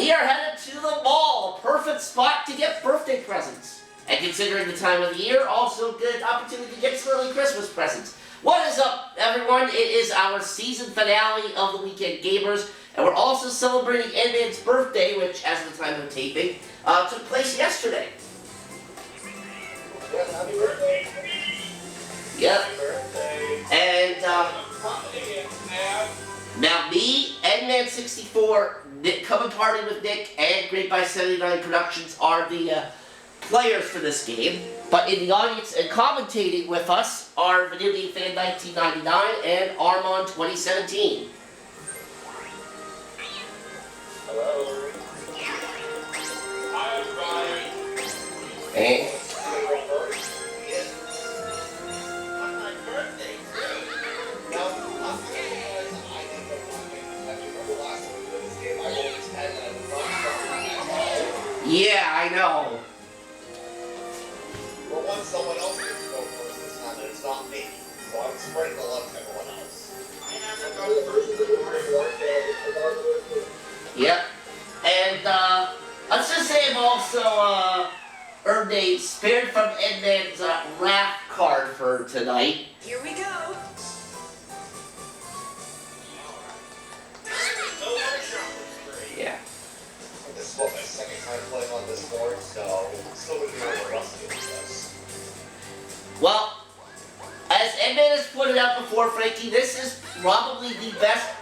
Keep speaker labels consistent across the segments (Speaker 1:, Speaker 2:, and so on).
Speaker 1: we are headed to the mall, a perfect spot to get birthday presents. And considering the time of the year, also a good opportunity to get some early Christmas presents. What is up, everyone? It is our season finale of the Weekend Gamers, and we're also celebrating Ant-Man's birthday, which, as of the time of taping, took place yesterday.
Speaker 2: Yes, happy birthday.
Speaker 1: Yep.
Speaker 2: Happy birthday.
Speaker 1: And, now me, Ant-Man64, Nick, Come and Party with Nick, and Great by 79 Productions are the players for this game. But in the audience and commentating with us are Video Game Fan 1999 and Armon 2017.
Speaker 2: Hello. Hi, everybody.
Speaker 1: And yeah, I know.
Speaker 2: Well, once someone else gets to go first this time, and it's not me. So I'm spreading the love to everyone else.
Speaker 1: Yep. And, let's just say I've also, earned a Spared from Ant-Man's Wrath card for tonight.
Speaker 3: Here we go.
Speaker 1: Yeah.
Speaker 2: This is what my second time playing on this board, so it's still going to be a little rusty with this.
Speaker 1: Well, as Ant-Man has pointed out before, Frankie, this is probably the best.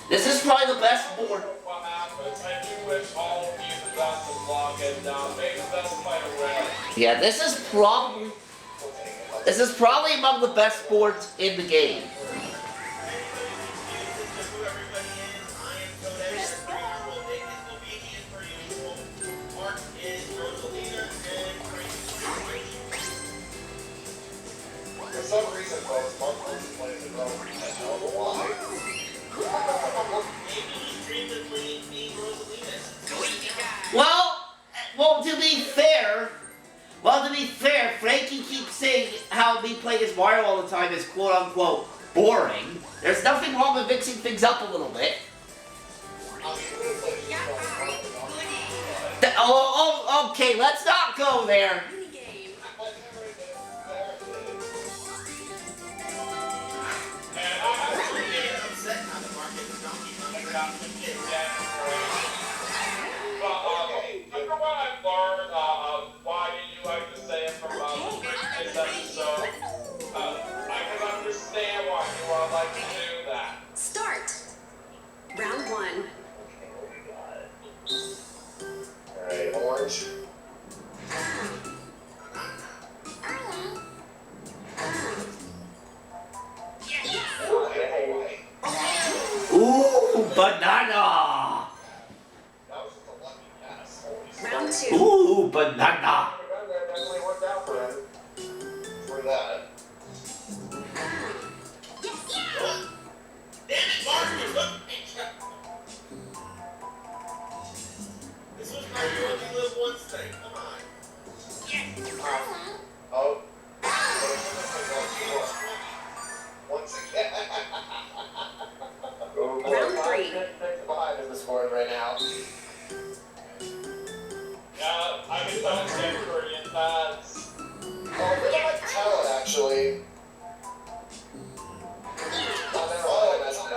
Speaker 1: This is probably the best board.
Speaker 4: What happens? I do wish all of you the best of luck and may the best fighter win.
Speaker 1: Yeah, this is probably among the best boards in the game.
Speaker 2: For some reason, folks, Mark Wilson plays the role. I don't know why.
Speaker 1: Well, to be fair, Frankie keeps saying how me playing as Mario all the time is quote-unquote boring. There's nothing wrong with mixing things up a little bit. Okay, let's not go there.
Speaker 4: Why did you like to say it from this episode? I can understand why you would like to do that.
Speaker 3: Start. Round 1.
Speaker 2: Alright, orange.
Speaker 1: Ooh, banana.
Speaker 2: That was just a lucky pass.
Speaker 3: Round 2.
Speaker 1: Ooh, banana.
Speaker 2: Definitely worked out for him. For that.
Speaker 5: This was my you only live once thing. Come on.
Speaker 2: Oh. Once again.
Speaker 3: Round 3.
Speaker 2: 5 is the score right now.
Speaker 4: Yeah, I can understand Korean fans.
Speaker 2: Oh, they don't like talent, actually. Oh, that's not.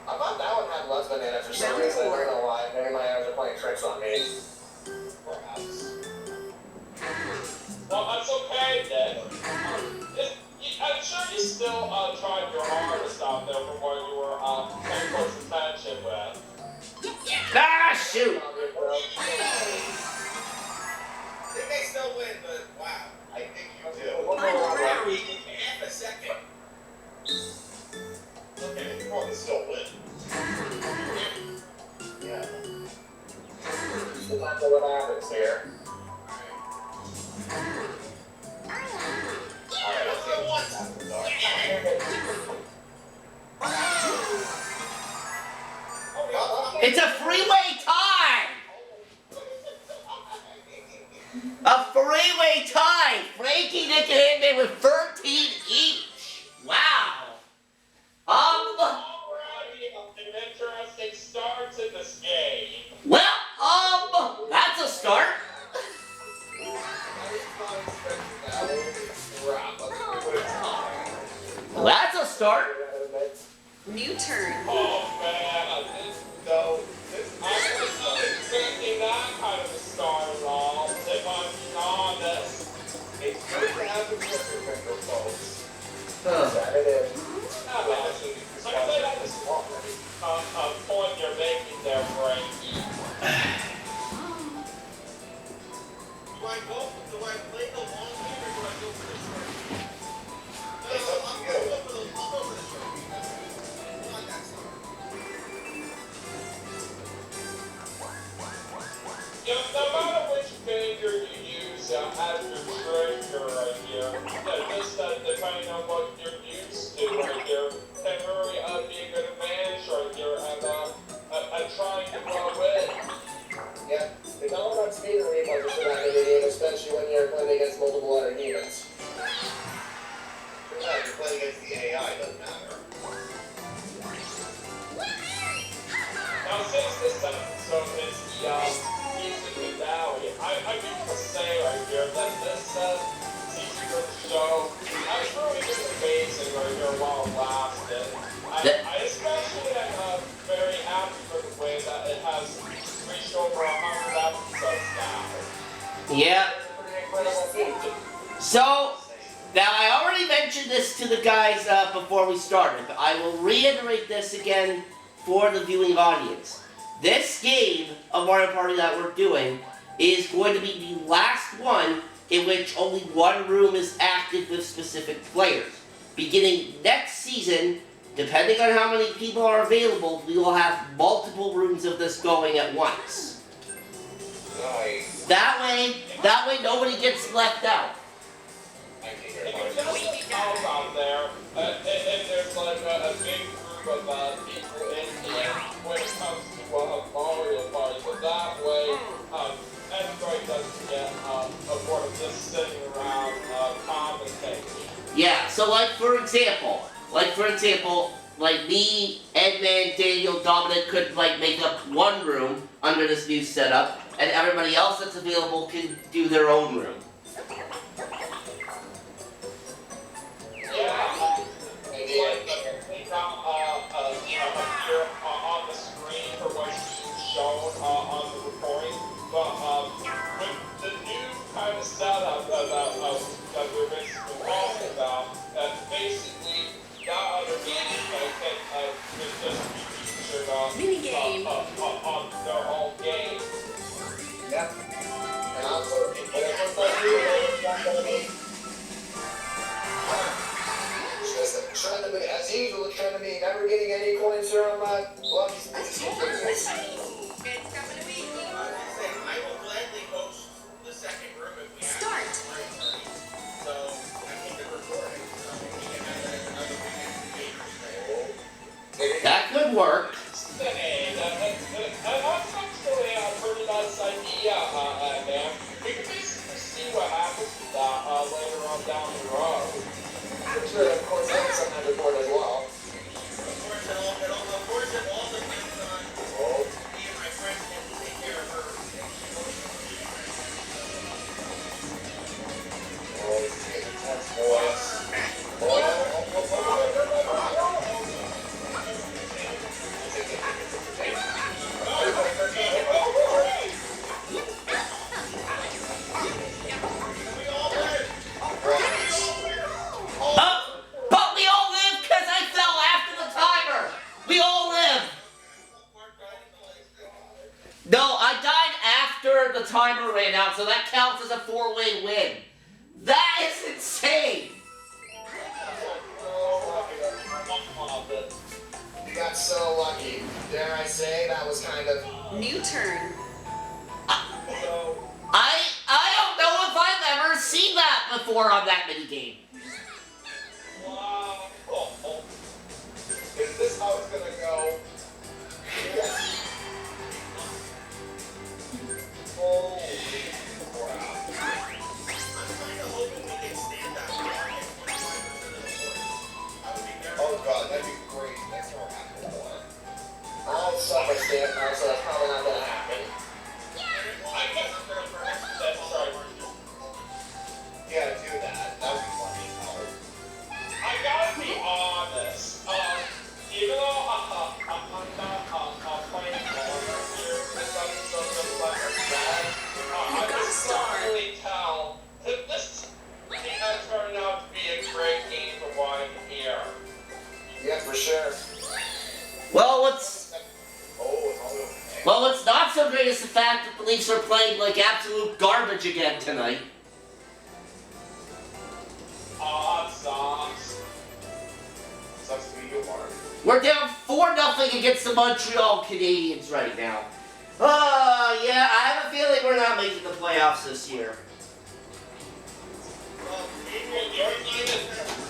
Speaker 2: I thought that one had less banana for some reason. I don't know why. Maybe my eyes are playing tricks on me. Perhaps.
Speaker 4: Well, that's okay, then. I'm sure you still tried your hardest out there from what you were paying close attention with.
Speaker 1: Ah, shoot.
Speaker 5: They may still win, but wow.
Speaker 2: I think you do.
Speaker 3: Final round.
Speaker 5: Half a second.
Speaker 2: Okay, you probably still win. Yeah. We'll have to what happens here. Alright, let's see what happens.
Speaker 1: It's a freeway tie. A freeway tie. Frankie, Nick, and Ant-Man with 13 each. Wow. Well, that's a start.
Speaker 3: New turn.
Speaker 4: Oh man, I'm not expecting that kind of a start at all, if I'm being honest.
Speaker 2: It's good to have the trigger finger, folks.
Speaker 1: Huh.
Speaker 2: That it is.
Speaker 4: Like I said, that is a point you're making there, Frankie.
Speaker 5: Do I play the long game or do I go for the short game?
Speaker 2: It's up to you.
Speaker 5: I'll go for the short game. It's not that smart.
Speaker 4: No matter which finger you use as your trigger right here, just depending on what you're used to right here, can really be a good advantage right here and trying to win.
Speaker 2: Yeah, it's all about speed and reflexes for that mini game, especially when you're playing against multiple other demons. Yeah, you're playing against the AI, doesn't matter.
Speaker 4: Now, since this episode is the music finale, I do want to say right here that this season of the show has really been amazing right here while it lasted. I especially am very happy for the way that it has reached over 100 episodes now.
Speaker 1: Yeah.
Speaker 2: It's a pretty incredible feat.
Speaker 1: So, now I already mentioned this to the guys before we started, but I will reiterate this again for the viewing audience. This game of Mario Party that we're doing is going to be the last one in which only one room is active with specific players. Beginning next season, depending on how many people are available, we will have multiple rooms of this going at once.
Speaker 2: Nice.
Speaker 1: That way nobody gets left out.
Speaker 2: Thank you
Speaker 4: If
Speaker 2: very
Speaker 4: it
Speaker 2: much.
Speaker 4: doesn't count out there, if there's like a big group of people in here when it comes to Mario Party, but that way everybody doesn't get bored of just sitting around commentating.
Speaker 1: Yeah, so like for example, like me, Edmund, Daniel, Dominic could like make up one room under this new setup, and everybody else that's available can do their own room.
Speaker 4: Yeah,
Speaker 2: Idea.
Speaker 4: like here on the screen for what's being shown on the recording, but with the new kind of setup that we're basically talking about, basically that other game can just be featured
Speaker 3: Minigame.
Speaker 4: on their own game.
Speaker 2: Yep. And also, whatever gonna be. Trying to be, as usual, trying to be never getting any coins from lucky
Speaker 5: I will gladly host the second room if we have
Speaker 3: Start.
Speaker 5: Mario Party. So I think the recording, so we can have another weekend.
Speaker 1: That could work.
Speaker 4: Hey, that's actually a pretty nice idea, man. We can basically see what happens with that later on down the road.
Speaker 2: I'm sure, of course, I can sometimes record as well.
Speaker 5: Of course, it all depends on me and my friend can take care of her.
Speaker 2: Oh, it's getting intense, boys.
Speaker 1: But we all live because I fell after the timer. We all live. No, I died after the timer ran out, so that counts as a 4-way win. That is insane.
Speaker 2: You got so lucky. Dare I say, that was kind of...
Speaker 3: New turn.
Speaker 1: I don't know if I've ever seen that before on that mini game.
Speaker 4: Wow.
Speaker 2: Is this how it's gonna go? Yes. Holy crap.
Speaker 5: I'm kind of hoping we can stand out there and get 25% of the points. I would be very
Speaker 2: Oh god, that'd be great. That's not happening. I'll suffer stand now, so that's probably not gonna happen.
Speaker 4: I guess that's right.
Speaker 2: Yeah, do that. That would be funny.
Speaker 4: I gotta I'll be honest. Even though I'm not playing longer here, this episode just like I said, I just can't really tell if this has turned out to be a great game to watch here.
Speaker 2: Yeah, for sure.
Speaker 1: Well, what's
Speaker 2: Oh,
Speaker 1: not so great is the fact that the Leafs are playing like absolute garbage again tonight.
Speaker 4: Sucks.
Speaker 2: sucks to be you, Mark.
Speaker 1: We're down 4-0 against the Montreal Canadiens right now. Yeah, I have a feeling we're not making the playoffs this year.
Speaker 5: Well, maybe you're even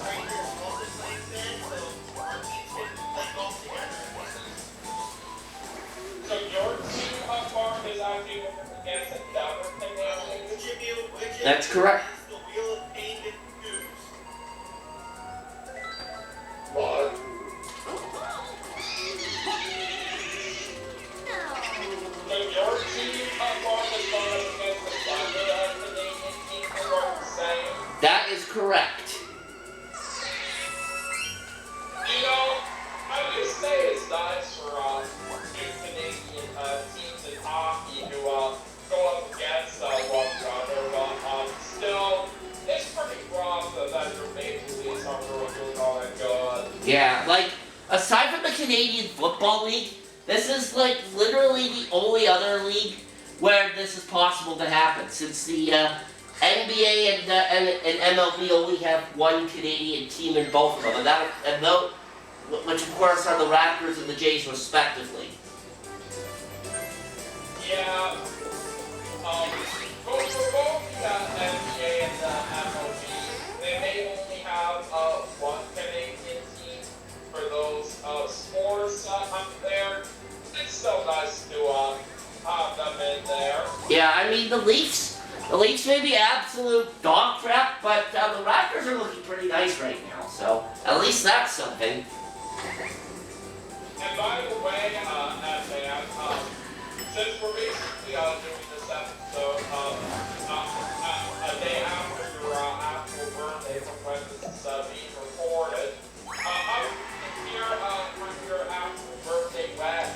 Speaker 5: right here, all this playing then, so our teams can play golf together.
Speaker 4: So your team, Farm, is actually against another Canadian.
Speaker 1: That's correct.
Speaker 5: The wheel of pain and news.
Speaker 2: What?
Speaker 4: So your team, Farm, is going against another Canadian team who are the same.
Speaker 1: That is correct.
Speaker 4: You know, I would say it's nice for new Canadian teams in hockey who go up against one another, but still, it's pretty rough that your major leagues aren't really doing all that good.
Speaker 1: Yeah, like, aside from the Canadian Football League, this is like literally the only other league where this is possible to happen, since the NBA and MLB only have one Canadian team in both of them, which of course are the Raptors and the Jays respectively.
Speaker 4: Yeah, both for both the NBA and the MLB, they may only have one Canadian team for those sports up there. It's still nice to have them in there.
Speaker 1: Yeah, I mean the Leafs may be absolute dog crap, but the Raptors are looking pretty nice right now, so at least that's something.
Speaker 4: And by the way, man, since we're basically doing this episode a day after your actual birthday from when this is being recorded, I was thinking here when your actual birthday went.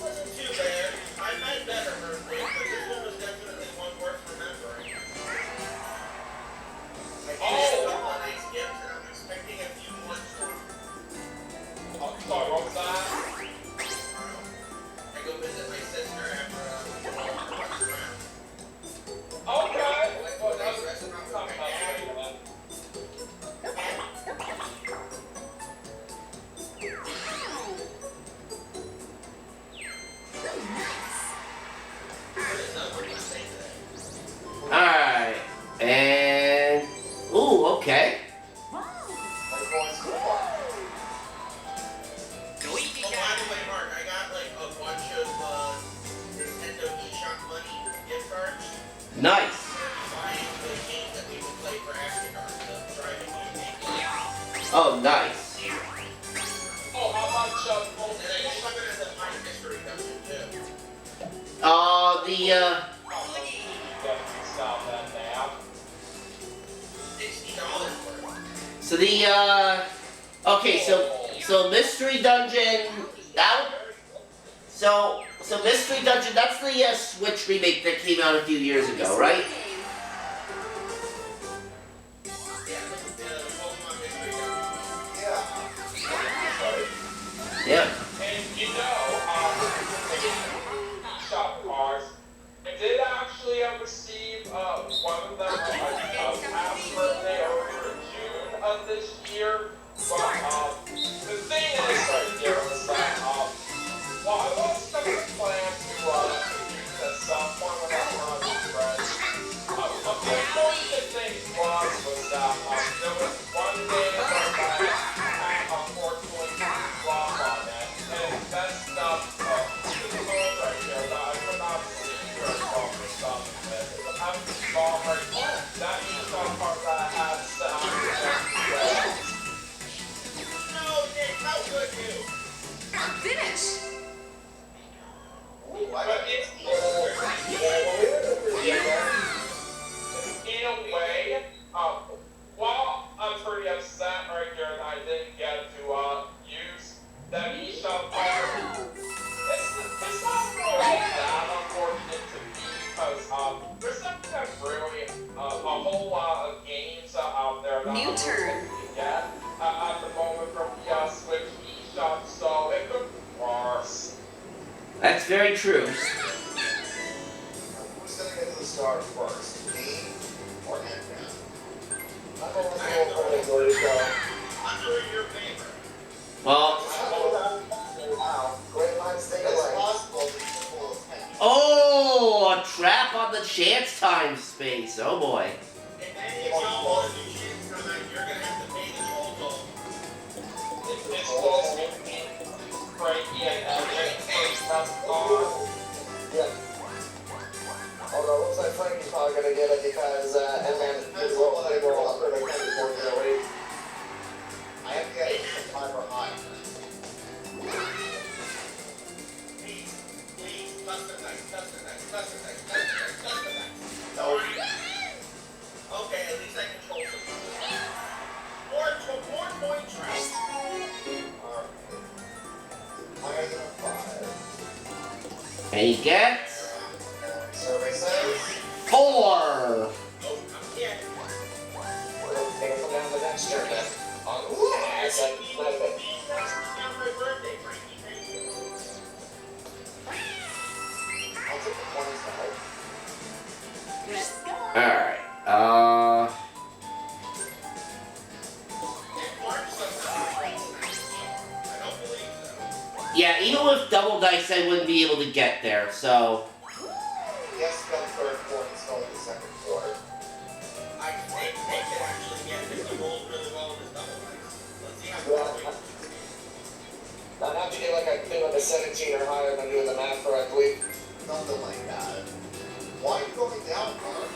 Speaker 5: Wasn't too bad. I've had better birthdays, but this one was definitely one worth remembering. I did get a nice gift, and I'm expecting a few more.
Speaker 4: Sorry, what was that?
Speaker 5: I go visit my sister after
Speaker 4: Okay. Well,
Speaker 5: nice
Speaker 4: that's
Speaker 5: restaurant
Speaker 4: not
Speaker 5: with
Speaker 4: bad.
Speaker 5: What is up with my say today?
Speaker 1: Alright, and... Ooh, okay.
Speaker 2: Like going to the bar.
Speaker 5: Oh, by the way, Mark, I got like a bunch of Nintendo eShop money gift cards.
Speaker 1: Nice.
Speaker 5: Buying the game that we will play for AfterDark, the driving game.
Speaker 1: Oh, nice.
Speaker 4: Oh, how much
Speaker 5: And I think I'm gonna have my history dungeon too.
Speaker 4: stop that now.
Speaker 5: $60 worth.
Speaker 1: So okay, so Mystery Dungeon, so Mystery Dungeon, that's the Switch remake that came out a few years ago, right?
Speaker 5: Yeah, the Pokemon history dungeon.
Speaker 2: Yeah.
Speaker 1: Yeah.
Speaker 4: And you know, shop cars, I did actually receive one of them past birthday over in June of this year. But the thing is right here is that well, I was gonna plan to use at some point when I run with friends. The unfortunate thing was that there was one day that I had unfortunately dropped on it.
Speaker 3: New turn.
Speaker 4: Yeah, at the moment from the Switch eShop, so it could be worse.
Speaker 1: That's very true.
Speaker 2: Who's gonna get to the star first? Me or Ant-Man? I'm going to go for the Galleria show.
Speaker 5: I'm doing your favor.
Speaker 1: Well,
Speaker 2: Wow, great minds think alike. It's possible that you will attend.
Speaker 1: oh, a trap on the chance time space. Oh boy.
Speaker 5: If any of y'all want to do chance tonight, you're gonna have to pay the toll.
Speaker 4: It's supposed to be Frankie and Evan first up on.
Speaker 2: Yeah. Although it looks like Frankie's probably gonna get it because Ant-Man is roll up for the country for Galleria. I have to get 5 or higher.
Speaker 5: Please, custom dice, custom dice, custom dice, custom dice, custom dice.
Speaker 2: No.
Speaker 5: Okay, at least I control some. More point traps.
Speaker 2: Alright. Higher than a 5.
Speaker 1: And he gets
Speaker 2: Survey says
Speaker 1: 4.
Speaker 5: Oh, I'm here.
Speaker 2: we'll take it down the next turn then. Ooh, that's a nice bit.
Speaker 5: Now my birthday, Frankie. Thank you.
Speaker 2: I'll take the 20s now.
Speaker 3: Let's go.
Speaker 1: Alright.
Speaker 5: And Mark somehow I don't believe so.
Speaker 1: Yeah, even with double dice, I wouldn't be able to get there, so.
Speaker 2: Yes, got the third quarter, it's only the second quarter.
Speaker 5: I think they can actually get it if he rolls really well with his double dice. Let's see how far we
Speaker 2: I'd have to get like a 17 or higher than doing the math correctly. Something like that. Why are you going down, Mark?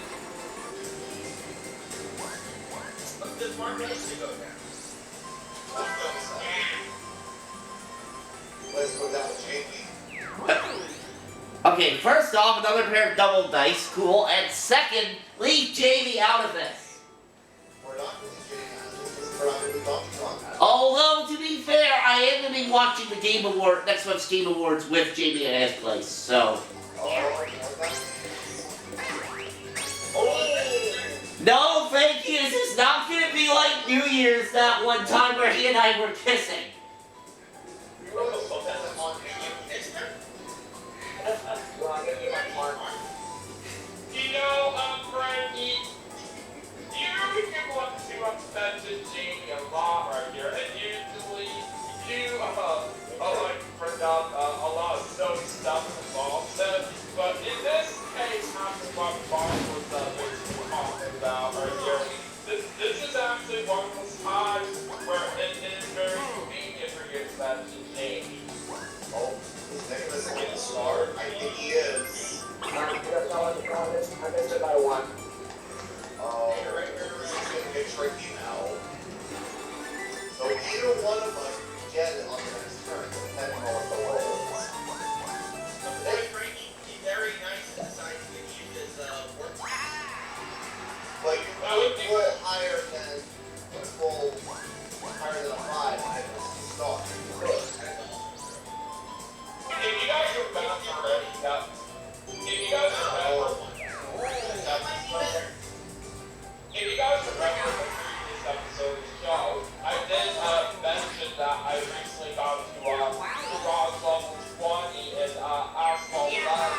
Speaker 5: Does Mark wants to go down?
Speaker 2: Let's go down with Jamie.
Speaker 1: Okay, first off, another pair of double dice, cool. And second, leave Jamie out of this.
Speaker 2: We're not going to Jamie because we're not going to be talking about that.
Speaker 1: Although, to be fair, I am going to be watching the Game Award, next month's Game Awards with Jamie at his place, so. No, thank you, this is not going to be like New Year's that one time where he and I were kissing.
Speaker 5: You roll the full test on his turn.
Speaker 2: Well, I'm going to do my Mark.
Speaker 4: You know, Frankie, you can want to mention Jamie a lot right here, and usually you like bring up a lot of silly stuff involved. But in this case, after what Bob was basically talking about right here, this is actually one of those times where it is very convenient for you to mention Jamie.
Speaker 2: Oh, is Nicholas again a star? I think he is. I missed it by 1. Oh, this is going to get tricky now. So either one of us can get it on the next turn, depending on what the roll is.
Speaker 5: Boy, Frankie, he's very nice and decides to use his work.
Speaker 2: But you could roll higher than a 5 and it was a star. You could.
Speaker 4: If you guys remember, if you guys remember the previous episode of the show, I did mention that I recently got to Ross level 20 in Asphalt Valley.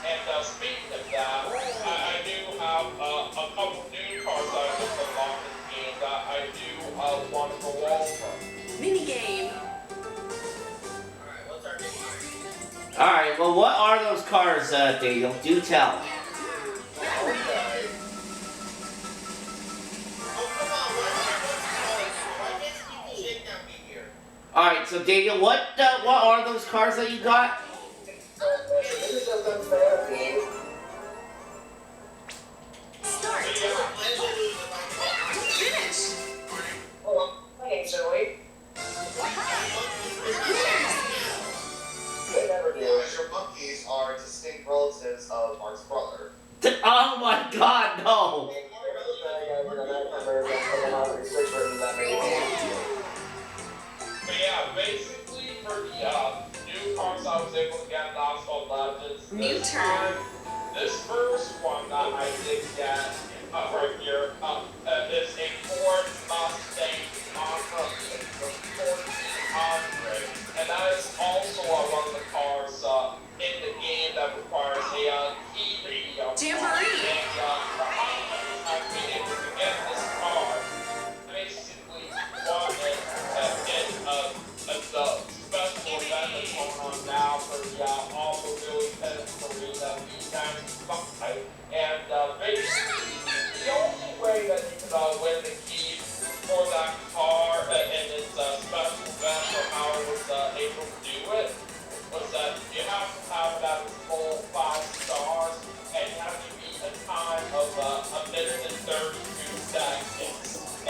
Speaker 4: And speaking of that, I do have a couple new cards that I just unlocked in the game that I do want to go over.
Speaker 3: Mini game.
Speaker 5: Alright, what's our game?
Speaker 1: Alright, well, what are those cards, Daniel? Do tell.
Speaker 2: Okay.
Speaker 5: Oh, come on, why can't Stevie Shakedown be here?
Speaker 1: Alright, so Daniel, what are those cards that you got?
Speaker 2: This is just unfair, Dean.
Speaker 3: Start. Finish.
Speaker 2: Oh, thanks, Joey. They never do. Because your monkeys are distinct relatives of Mark's brother.
Speaker 1: Oh my god, no!
Speaker 4: But yeah, basically for the new cards I was able to get in Asphalt Legends
Speaker 3: New
Speaker 4: this
Speaker 3: turn.
Speaker 4: time, this first one that I did get right here is a 4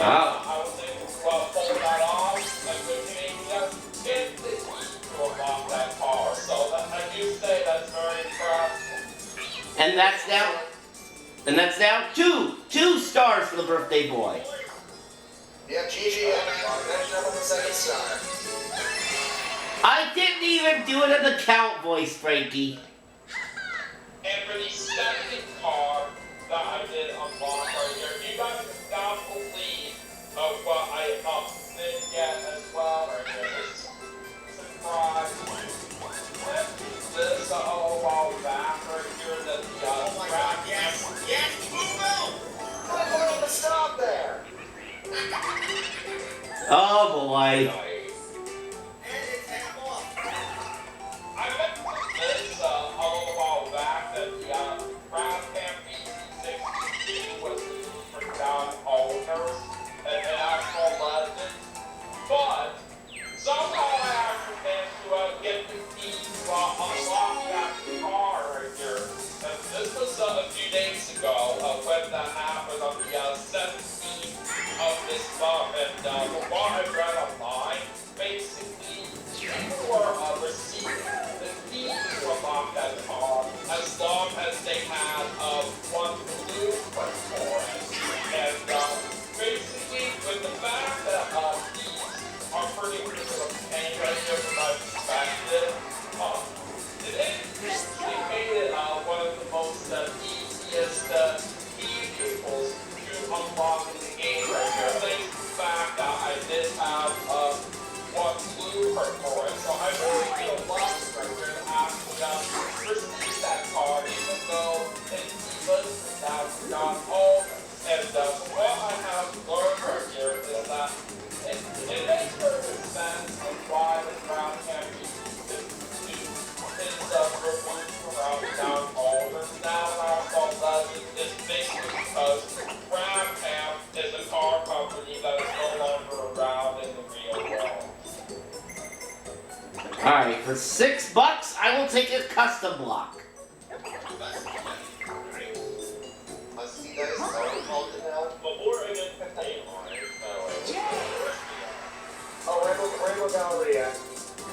Speaker 4: And I was able to pull that off and get the heat to unlock that car. So I do say that's very impressive.
Speaker 1: And that's now two stars for the birthday boy.
Speaker 2: Yeah, GG, next up on the second star.
Speaker 1: I didn't even do it in the count voice, Frankie.
Speaker 4: And for the second car that I did unlock right here, you guys cannot believe of what I did get as well right here. It's surprise. This a while back right here that the
Speaker 5: Oh my god, yes! Yes! Move out!
Speaker 2: I won't even stop there.
Speaker 1: Oh boy.
Speaker 5: And it's half off.
Speaker 4: I mentioned this a little while back that the Brad Camp BC-60 was for down owners and actual legends, but somehow I actually managed to get the key to unlock that car right here. And this was a few days ago when that happened on the 17th of this month. And from what I read online, basically people were receiving the key to unlock that car as long as they had one blueprint for it. And basically, with the fact that these are pretty much a pain right here from my perspective, it actually made it one of the most easiest key vehicles to unlock in the game right here. Thanks to the fact that I did have one blueprint for it, so I really feel lucky right here to actually receive that car, even though it's listed as not all. And from what I have learned right here is that it makes perfect sense of why the ground can be removed around down Alders now. It's basically because Brown Camp is a car company that is no longer around in the real world.
Speaker 1: Alright, for $6, I will take a custom block.
Speaker 2: Let's see, guys. Are we called it now?
Speaker 4: Before I get the name on it,
Speaker 2: Oh, Rainbow Galleria.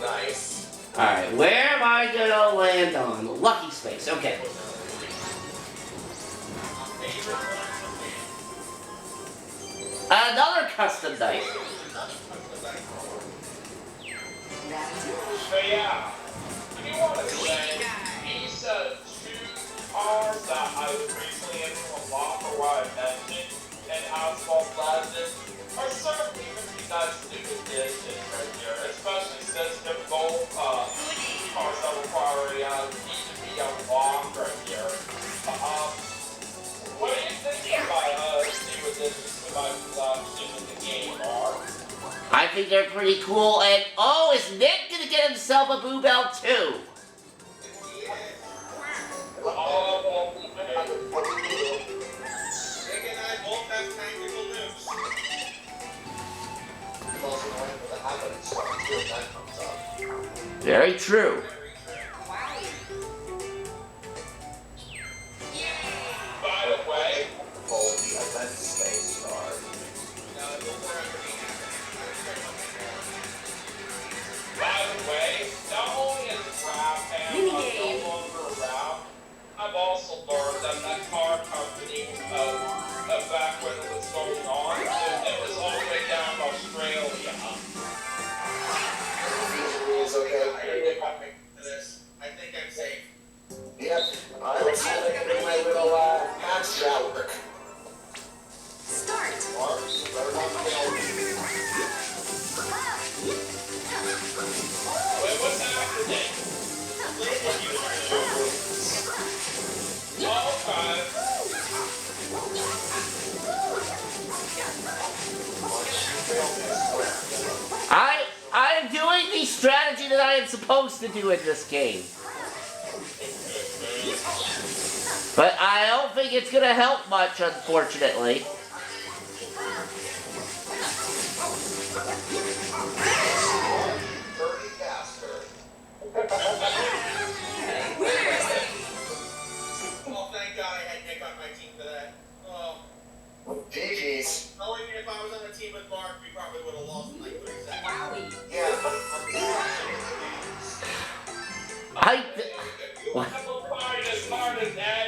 Speaker 5: Nice.
Speaker 1: Alright, where am I gonna land on? Lucky space, okay. Another custom dice.
Speaker 4: so yeah, if you want to say, these two cars that I was recently able to unlock for what I mentioned, and Asphalt Legends, are certainly pretty nice new additions right here, especially since they're both cars that require a key to be unlocked right here. What do you think about new additions to my collection in the game, Mark?
Speaker 1: I think they're pretty cool, and oh, is Nick gonna get himself a Boo Bell too?
Speaker 4: Oh,
Speaker 5: Nick and I both have tactical nukes.
Speaker 2: You've also learned what the happening stuff too, if that comes up.
Speaker 1: Very true.
Speaker 4: by the way,
Speaker 2: Called the event space star.
Speaker 4: not only is Rap and
Speaker 3: Minigame.
Speaker 4: no longer around, I've also learned that that car company, back when it was going on, it was all the way down in Australia.
Speaker 2: It's okay.
Speaker 5: I think I'm safe.
Speaker 2: Yep. Let's see if I can do my little match shot work.
Speaker 3: Start.
Speaker 2: Mars, better not fail.
Speaker 4: Wait, what's happening?
Speaker 1: I'm doing the strategy that I am supposed to do in this game. But I don't think it's gonna help much, unfortunately.
Speaker 2: Dirty bastard.
Speaker 5: Oh, thank God I had Nick on my team for that. Oh,
Speaker 2: GG's.
Speaker 5: knowing if I was on
Speaker 1: I.
Speaker 4: You
Speaker 1: What?
Speaker 4: apple cart as hard as that.